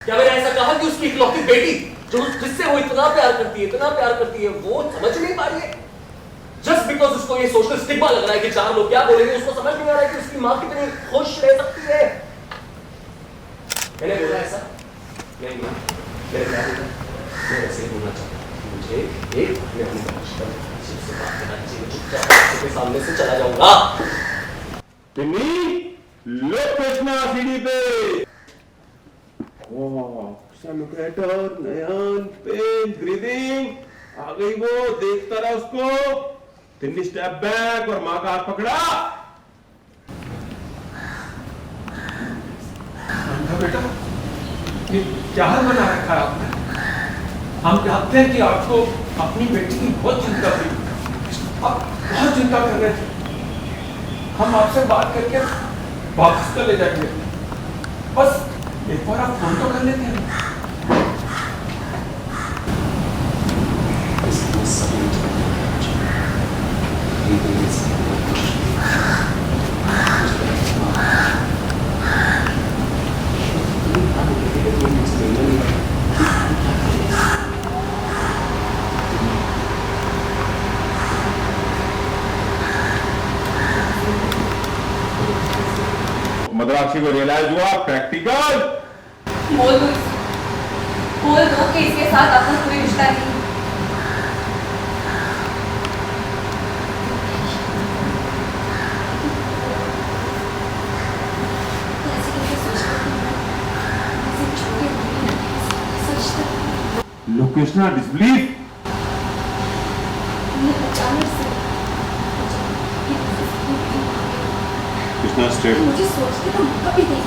क्या मैंने ऐसा कहा कि उसकी इकलौती बेटी जो जिससे वो इतना प्यार करती है वो समझ नहीं पा रही है? जस्ट बिकॉज उसको ये सोशल स्टिग्मा लग रहा है कि चार लोग क्या बोलेंगे, उसको समझ नहीं आ रहा है कि उसकी माँ कितनी खुश रह सकती है। मैंने बोला ऐसा नहीं बोला, मेरे क्या बोला, मैं ऐसे ही बोलना चाहता हूँ। मुझे एक अपने से बात करना चाहिए, चुपचाप के सामने से चला जाऊंगा। लो कृष्णा सीढ़ी पे। Look at her, Nayan, pain, breathing, आ गई वो, देखता रहा उसको। तिन्नी स्टेप बैक और माँ का हाथ पकड़ा। बेटा, ये क्या हाल बना रखा है आपने? हम जानते हैं कि आपको अपनी बेटी की बहुत चिंता थी, आप बहुत चिंता कर रहे थे। हम आपसे बात करके वापस चले जाएंगे, बस एक बार आप फोन तो कर लेते हैं। मद्रासी को रियलाइज हुआ प्रैक्टिकल। बोल दो कि इसके साथ आपका कोई रिश्ता नहीं। लो कृष्णा, डिसबिलीफ। कृष्णा स्ट्रेट। मुझे सोचने का मौका भी नहीं।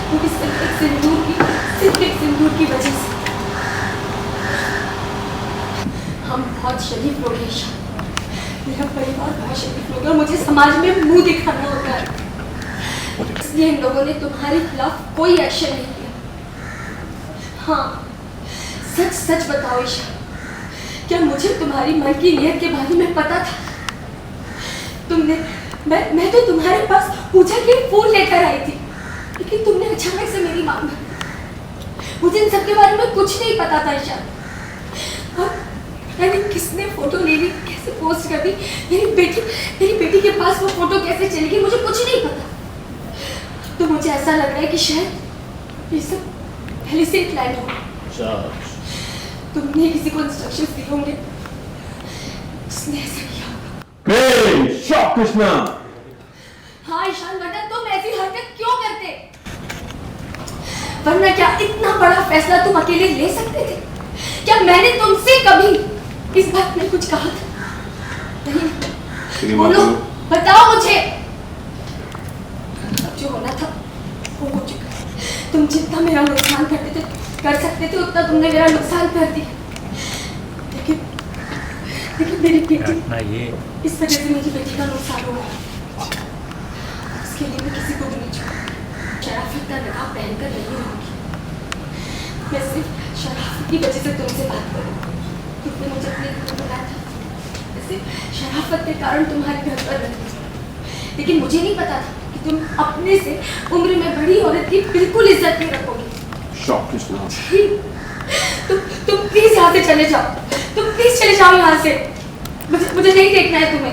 वो भी सिर्फ एक सिंदूर की वजह से। हम बहुत शरीफ लोग हैं ईशा, मेरा परिवार बहुत शरीफ लोग है, मुझे समाज में मुंह दिखाना होता है, इसलिए इन लोगों ने तुम्हारे खिलाफ कोई एक्शन नहीं लिया। हाँ, सच सच बताओ ईशा, क्या मुझे तुम्हारी मन की नीयत के बारे में पता था? मैं तो तुम्हारे पास पूजा के फूल लेकर आई थी, लेकिन तुमने अचानक से मेरी मांग भरी। मुझे इन सब के बारे में कुछ नहीं पता था ईशा। यानी किसने फोटो ले ली, कैसे पोस्ट कर दी, मेरी बेटी के पास वो फोटो कैसे चली गई, मुझे कुछ नहीं पता। तो मुझे ऐसा लग रहा है कि शायद ये सब पहले से प्लान हुआ। तुमने किसी को इंस्ट्रक्शंस दिए होंगे, उसने ऐसा किया होगा। शॉक कृष्णा। हाँ ईशान, वरना तुम ऐसी हरकत क्यों करते? वरना क्या इतना बड़ा फैसला तुम अकेले ले सकते थे? क्या मैंने तुमसे कभी इस बात में कुछ कहा था? नहीं। बोलो, बताओ मुझे। अब जो होना था वो हो चुका। तुम जितना मेरा नुकसान कर सकते थे उतना तुमने मेरा नुकसान कर दिया। लेकिन मेरी बेटी, इस वजह से मेरी बेटी का नुकसान हुआ। उसके लिए मैं किसी को भी नहीं छोड़ूंगी। शराफत का नकाब पहनकर नहीं रहूंगी। मैं सिर्फ शराफत की वजह से तुमसे बात करूंगी। तुमने मुझे अपने घर में बुलाया था, सिर्फ शराफत के कारण तुम्हारे घर पर रहती। लेकिन मुझे नहीं पता था कि तुम अपने से उम्र में बड़ी औरत की बिल्कुल इज्जत नहीं रखोगी। शॉक कृष्णा। तुम प्लीज यहाँ से चले जाओ। तुम प्लीज चले जाओ यहाँ से। मुझे नहीं देखना है तुम्हें।